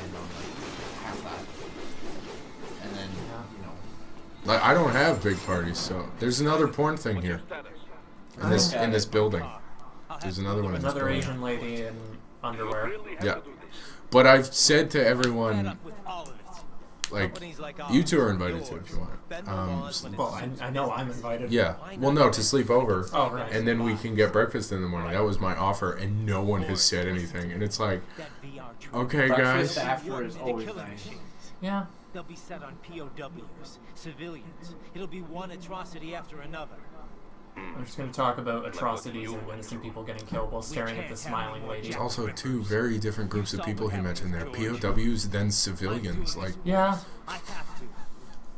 on like half that, and then Like, I don't have big parties, so there's another porn thing here. In this building. There's another one in this Another building. Asian lady in underwear. Yeah. But I've said to everyone, like, you two are invited to if you want. Well, I know I'm invited. Yeah. Well, no, to sleep over. Oh, right. And then we can get breakfast in the morning. That was my offer, and no one has said anything. And it's like, okay, breakfast guys. after is always nice. Yeah. They'll be set on POWs, civilians. It'll be one atrocity after another. I'm just going to talk about atrocities and innocent people getting killed while staring at the smiling lady. Also, two very different groups of people he mentioned there. POWs, then civilians. Like, Yeah. I have to.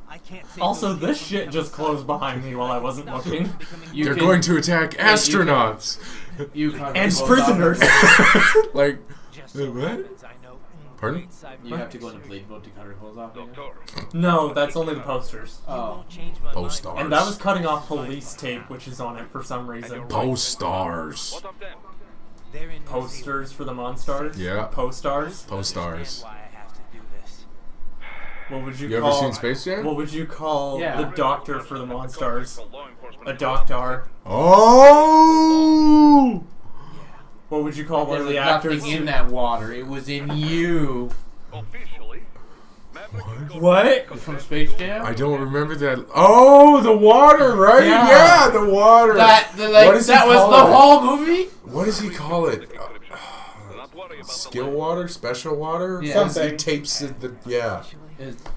I can't take Also, those this people shit just closed behind me while I wasn't looking. they're going to attack astronauts. And prisoners. Like, just so what? happens I know Pardon? great cyber- You have to go in a blade boat to cut her clothes off. No, that's only the posters. Oh, Won't change my mind. Postars. And that was cutting off police tape, which is on it for some reason. Postars. They're in New Posters for the Monstars? Yeah. Postars? Postars. Why I have to do this. What would you You call... ever seen Space Jam? What would you call Yeah. the doctor for the Monstars? A doctor. Oh! What would you call one there of was the actors? nothing in that water. It was in you. What? From Space Jam. I don't remember that. Oh, the water, right? Yeah. Yeah, the water. That What does he that was call the it? whole movie. What does he call it? Skill water? Special water? Yeah. He Something. tapes it. Yeah.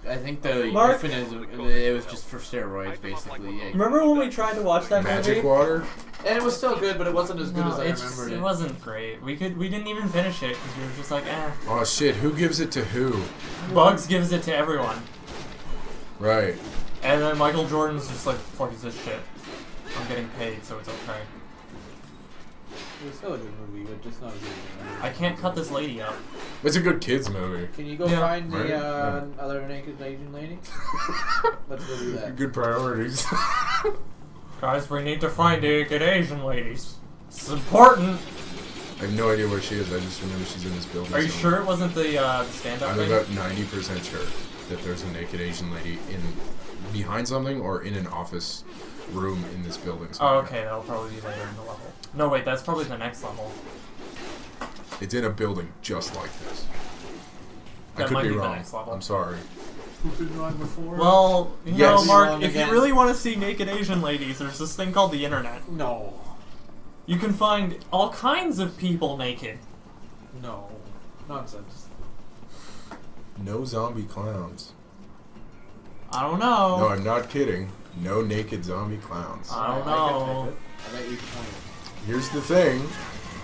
I think the Mark? euphemism. It was just for steroids, basically. Yeah. Remember when we tried to watch that Magic movie? water? And it was still good, but it wasn't as good No, as I it, just, remembered it wasn't great. We didn't even finish it because we were just like, eh. Oh, shit. Who gives it to who? Bugs gives it to everyone. Right. And then Michael Jordan's just like, fuck is this shit? I'm getting paid, so it's okay. It was still a good movie, but just not as good as I I can't cut this lady up. It's a good kids movie. Can you go Yeah. find the Right? Yeah. other naked Asian lady? Let's go do that. Good priorities. Guys, we need to find naked Asian ladies. It's important. I have no idea where she is. I just remember she's in this building. Are you somewhere. sure it wasn't the stand-up I'm thing? about 90% sure that there's a naked Asian lady behind something or in an office room in this building. Oh, somewhere. okay, that'll probably be later in the level. No, wait, that's probably the next level. It's in a building just like this. I That could might be be the wrong. next level. I'm sorry. Who's been wrong before? Well, you Yes. know, Mark, Wrong if you again. really want to see naked Asian ladies, there's this thing called the internet. No. You can find all kinds of people naked. No. Nonsense. No zombie clowns. I don't know. No, I'm not kidding. No naked zombie clowns. I don't I know. bet you can find it. Here's the thing.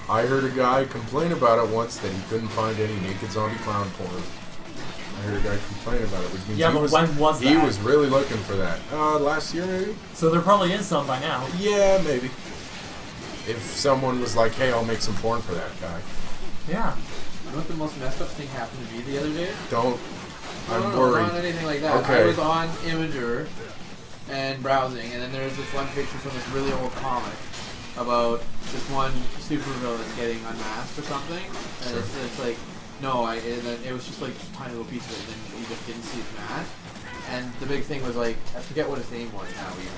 I heard a guy complain about it once that he couldn't find any naked zombie clown porn. I heard a guy complain about it, which means Yeah, he but was, when was he that? was really looking for that. Last year maybe? So there probably is some by now. Yeah, maybe. If someone was like, hey, I'll make some porn for that guy. Yeah. You know what the most messed up thing happened to me the other day? Don't. I'm No, worried. not anything like that. Okay. I was on Imager and browsing, and then there was this one picture from this really old comic about this one supervillain getting unmasked or something, and Sure. it's like, no, and then it was just like a tiny little piece of it, and then you just didn't see his mask. And the big thing was like, I forget what his name was now even,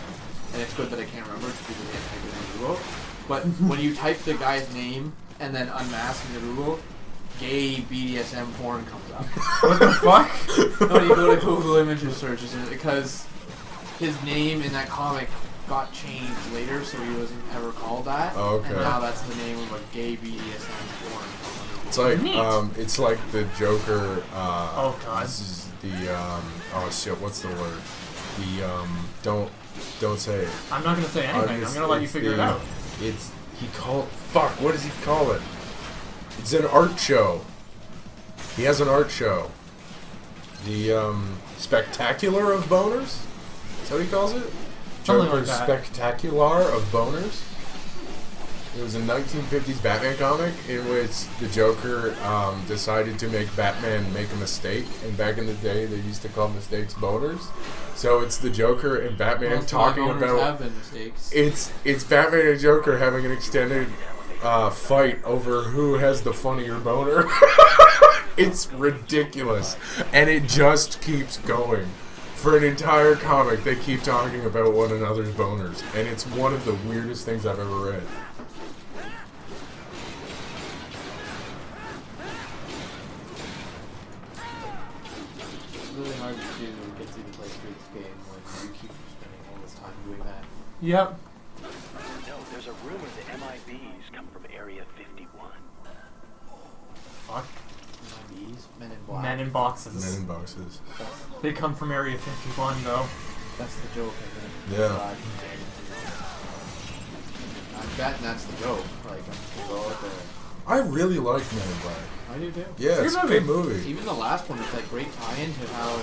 and it's good that I can't remember because people can't type it in Google. But when you type the guy's name and then unmask in Google, gay BDSM porn comes up. What the fuck? No, you go to Google Images searches because his name in that comic got changed later, so he wasn't ever called that. Oh, okay. And now that's the name of a gay BDSM porn. It's like Neat. it's like the Joker. Oh, God. This is the oh shit. What's the word? The don't say it. I'm not gonna say anything. I'm gonna let you It's figure it the- out. It's he called fuck. What does he call it? It's an art show. He has an art show. The Spectacular of Boners. That's what he calls it. Something Joker's like that. Spectacular of Boners. It was a 1950s Batman comic in which the Joker decided to make Batman make a mistake. And back in the day, they used to call mistakes boners. So it's the Joker and Batman Most talking boners about. have been mistakes. It's Batman and Joker having an extended fight over who has the funnier boner. It's ridiculous. And it just keeps going. For an entire comic, they keep talking about one another's boners. And it's one of the weirdest things I've ever read. It's really hard to get through the play through this game when you keep spending all this time doing that. Yep. No, there's a rumor the MIBs come from Area 51. Fuck. MIBs? Men in Black. Men in boxes. Men in boxes. They come from Area 51, though. That's the joke, I think. Yeah. I'm betting that's the joke. Like, I'm just gonna go out there. I really like Men in Black. I do too. Yeah, it's a good movie. Even the last one is like great tie-in to how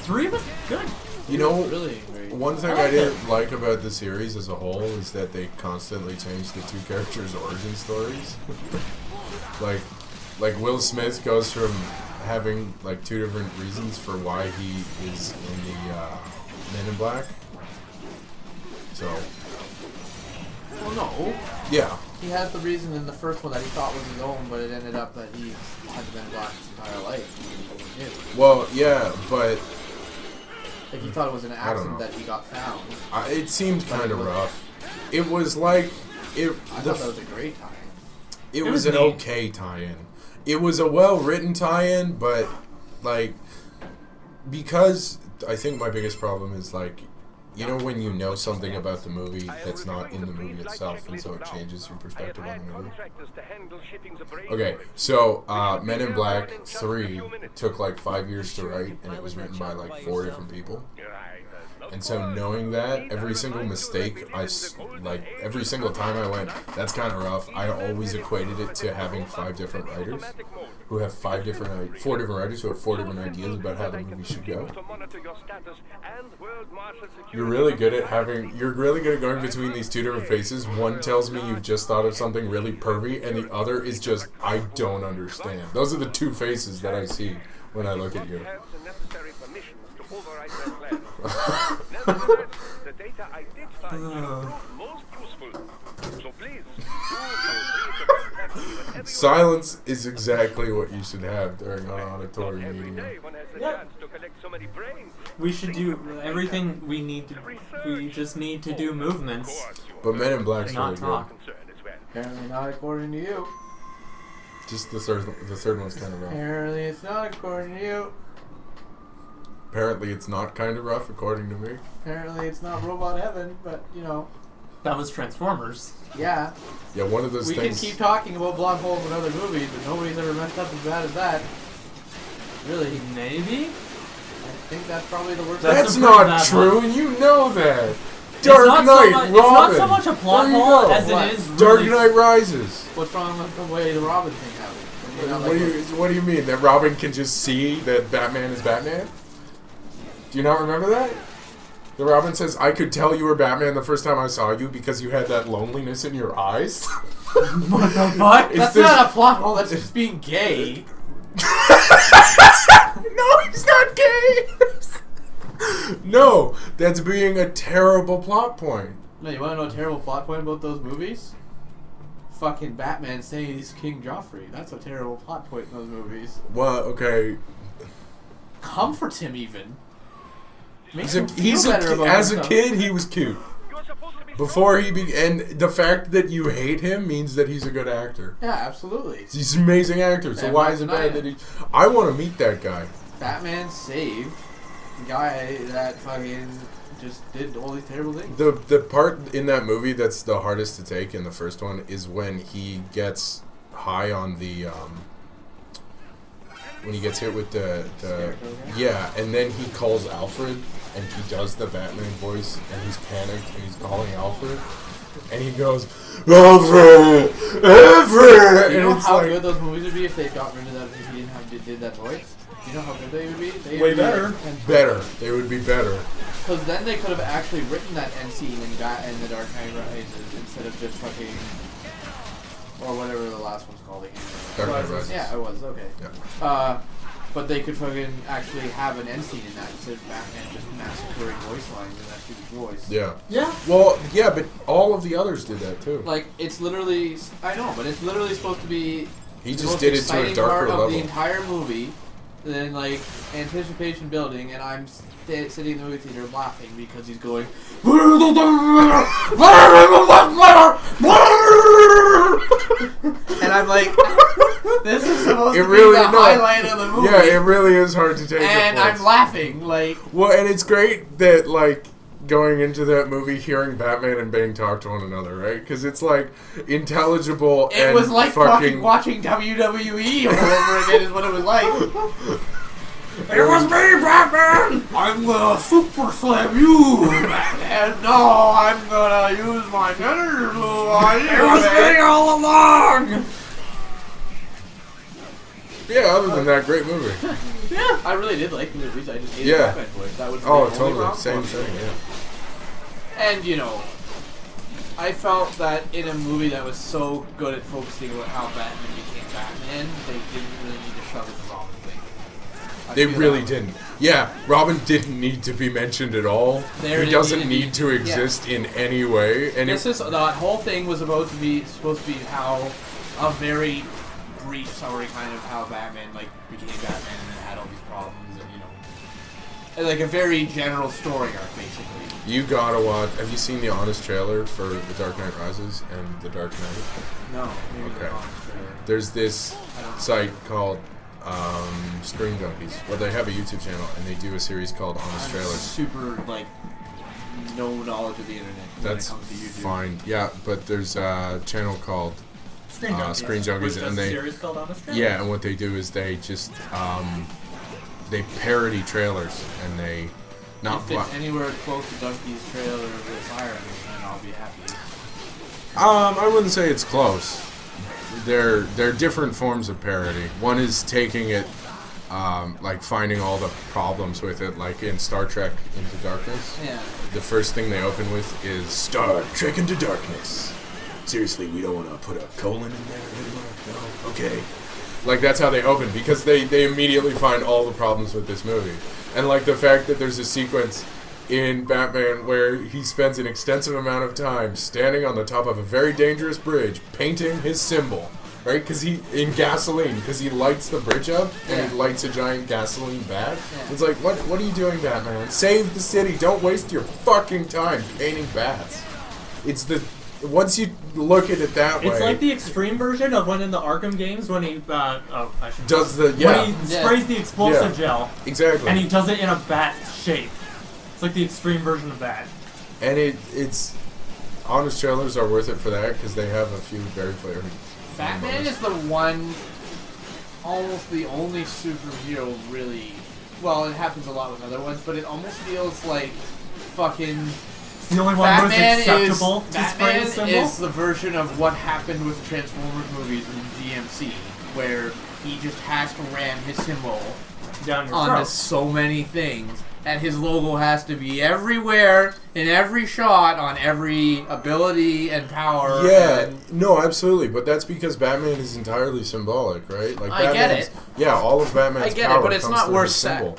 3 was good. You know, really great. one thing I I like didn't like about the series as a whole is that they constantly change the two characters' origin stories. like Will Smith goes from having like 2 different reasons for why he is in the Men in Black. So, Well, no. yeah. He has the reason in the first one that he thought was his own, but it ended up that he had been black his entire life. And he knew. Well, yeah, but Like, he thought it was an don't accident know. that he got found. it seemed But kind it of was- rough. It was like I thought that was a great tie-in. It It was was an neat. okay tie-in. It was a well-written tie-in, but like because I think my biggest problem is like you know when you know something about the movie that's not in the movie itself, and so it changes your perspective on the movie. Okay, so Men in Black 3 took like 5 years to write, and it was written by like 4 different people. And so knowing that, every single mistake, like every single time I went, that's kind of rough. I always equated it to having 5 different writers who have 4 different writers who have 4 different ideas about how the movie should go. You're really good at going between these 2 different faces. One tells me you've just thought of something really pervy, and the other is just, I don't understand. Those are the 2 faces that I see when I look at you. The data I did find most useful. So please, Silence is exactly what you should have during an auditory meeting. We should do everything we need to. We just need to do movements. But Men in Black's Not really good. talk. Apparently not according to you. Just the third one's kind of rough. Apparently it's not according to you. Apparently it's not kind of rough, according to me. Apparently it's not Robot Heaven, but, you know, That was Transformers. yeah. Yeah, one of those We things. can keep talking about blonde holes in other movies, but nobody's ever messed up as bad as that. Really. Maybe? I think that's probably the worst. That's That's a pretty not bad true, and you know that. Dark not Knight, so Robin. It's not so much a plot There you hole go. as What? it is Dark really Knight Rises. What's wrong with the way the Robin thing happened? You know, What do you mean? That Robin can just see that Batman is Batman? Do you not remember that? The Robin says, I could tell you were Batman the first time I saw you because you had that loneliness in your eyes. What the fuck? It's That's this- not a plot hole, that's just being gay. No, he's not gay! No, that's being a terrible plot point. No, you want to know a terrible plot point about those movies? Fucking Batman saying he's King Joffrey. That's a terrible plot point in those movies. Well, okay. Comforts him even. Makes As him feel better about a himself. kid, he was cute. Before and the fact that you hate him means that he's a good actor. Yeah, absolutely. He's an amazing actor, so Yeah, why why is it deny bad it? that he... I want to meet that guy. Batman saved the guy that fucking just did all these terrible things. The part in that movie that's the hardest to take in the first one is when he gets high on the... when he gets hit with the yeah, and then he calls Alfred, and he does the Batman voice, and he's panicked, and he's calling Alfred, and he goes, Alfred, Alfred, You know and it's how like good those movies would be if they got rid of that if he did that voice? Do you know how good they would be? They Way would be better. better. They would be better. Because then they could have actually written that end scene in The Dark Knight Rises instead of just fucking... Or whatever the last one's called again. Dark Knight Rises. Yeah, it was, okay. Yeah. But they could fucking actually have an end scene in that instead of Batman just massacring voice lines in that stupid voice. Yeah. Yeah. Well, yeah, but all of the others did that too. Like, it's literally... I know, but it's literally supposed to be He the just most did it to a exciting darker part of level. the entire movie. Then like anticipation building, and I'm sitting in the movie theater laughing because he's going. And I'm like, this is supposed to be the highlight of the movie. Yeah, it really is hard to take. And I'm laughing like. Well, and it's great that like going into that movie, hearing Batman and Bane talk to one another, right? Because it's like intelligible. It was like fucking watching WWE all over again. Is what it was like. It was me, Batman! I'm gonna super slam you, Batman! No, I'm gonna use my energy move on you! It was me all along! Yeah, other than that, great movie. Yeah, I really did like the movies. I just hated Yeah. Batman voice. That was the Oh, only totally. problem. Same thing, yeah. And, you know, I felt that in a movie that was so good at focusing on how Batman became Batman, they didn't really need to shove it the wrong thing. They really didn't. Yeah, Robin didn't need to be mentioned at all. He doesn't need to exist in any way. And that whole thing was supposed to be how a very brief summary kind of how Batman like became Batman and then had all these problems and and like a very general story arc basically. You gotta watch. Have you seen the honest trailer for The Dark Knight Rises and The Dark Knight? No. Maybe Okay. not. There's this site called Screen Junkies. Well, they have a YouTube channel and they do a series called Honest Trailers. Super like no knowledge of the internet That's when it comes to YouTube. fine. Yeah, but there's a channel called Screen Junkies, and they and what they do is they just they parody trailers and they not. If it's anywhere close to Donkey's trailer of the Siren, then I'll be happy. I wouldn't say it's close. They're different forms of parody. One is taking it, like finding all the problems with it, like in Star Trek Into Darkness. Yeah. The first thing they open with is Star Trek Into Darkness. Seriously, we don't want to put a colon in there anymore? No? Okay. Like, that's how they open, because they immediately find all the problems with this movie. And, like, the fact that there's a sequence in Batman where he spends an extensive amount of time standing on the top of a very dangerous bridge painting his symbol, right? Because he lights the bridge up and he lights a giant gasoline bat. Yeah. It's like, what are you doing, Batman? Save the city. Don't waste your fucking time painting bats. Once you look at it that way, it's like the extreme version of when in the Arkham games when he when he sprays the explosive gel. Exactly. And he does it in a bat shape. It's like the extreme version of that. And it's honest trailers are worth it for that because they have a few very clear. Batman is the one, almost the only superhero really. Well, it happens a lot with other ones, but it almost feels like fucking. It's the only one Batman who's acceptable to spray a symbol. Batman is the version of what happened with the Transformers movies in DMC, where he just has to ram his symbol down your onto throat. so many things. And his logo has to be everywhere, in every shot, on every ability and power. Yeah, no, absolutely. But that's because Batman is entirely symbolic, right? Like I get it. Yeah, all of Batman's power but it's comes not through worth his symbol.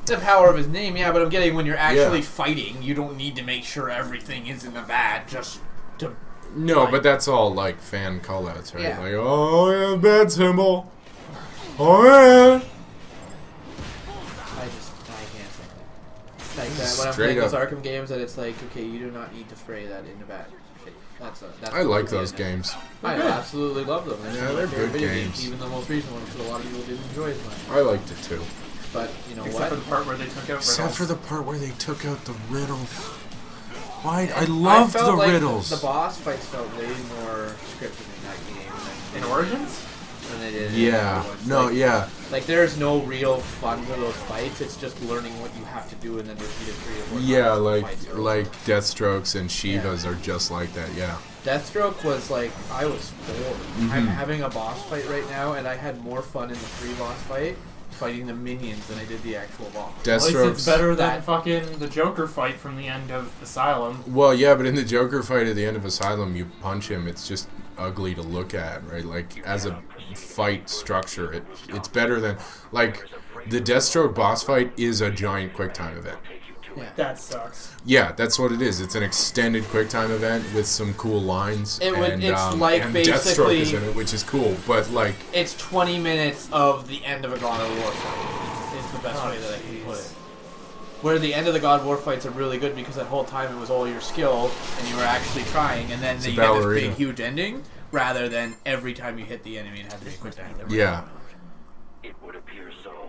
The power of his name, yeah, but I'm getting when you're actually fighting, you don't need to make sure everything is in the bat just to... No, but that's all, like, fan call-outs, right? Yeah. Like, oh, yeah, bat symbol. Oh, yeah. I can't say that. Like that when I'm playing those Arkham games, that it's like, okay, you do not need to spray that in the bat. I like those games. I absolutely love them. They're good games. Even the most recent ones that a lot of people didn't enjoy as much. I liked it too. But, you know Except for the part where they took out riddles. Except for the part where they took out the riddles. Why? I loved the riddles. The boss fights felt way more scripted in that game in Origins than they did. Like there's no real fun with those fights. It's just learning what you have to do and then repeat it 3 or 4 times. Yeah, like Deathstrokes and Shivas are just like that. Yeah. Deathstroke was like I was bored. I'm having a boss fight right now, and I had more fun in the pre-boss fight fighting the minions than I did the actual boss. At least it's better than fucking the Joker fight from the end of Asylum. Well, yeah, but in the Joker fight at the end of Asylum, you punch him. It's just ugly to look at, right? Like, as a fight structure, it's better than... Like, the Deathstroke boss fight is a giant QuickTime event. Yeah. That sucks. Yeah, that's what it is. It's an extended QuickTime event with some cool lines. It's like and basically Deathstroke is in it, which is cool. But like, it's 20 minutes of the end of a God of War fight. Is the best way that I can put it. Where the end of the God of War fights are really good because that whole time it was all your skill and you were actually trying, and then you get this big huge ending rather than every time you hit the enemy it had to be a quick time. Yeah. It would appear so.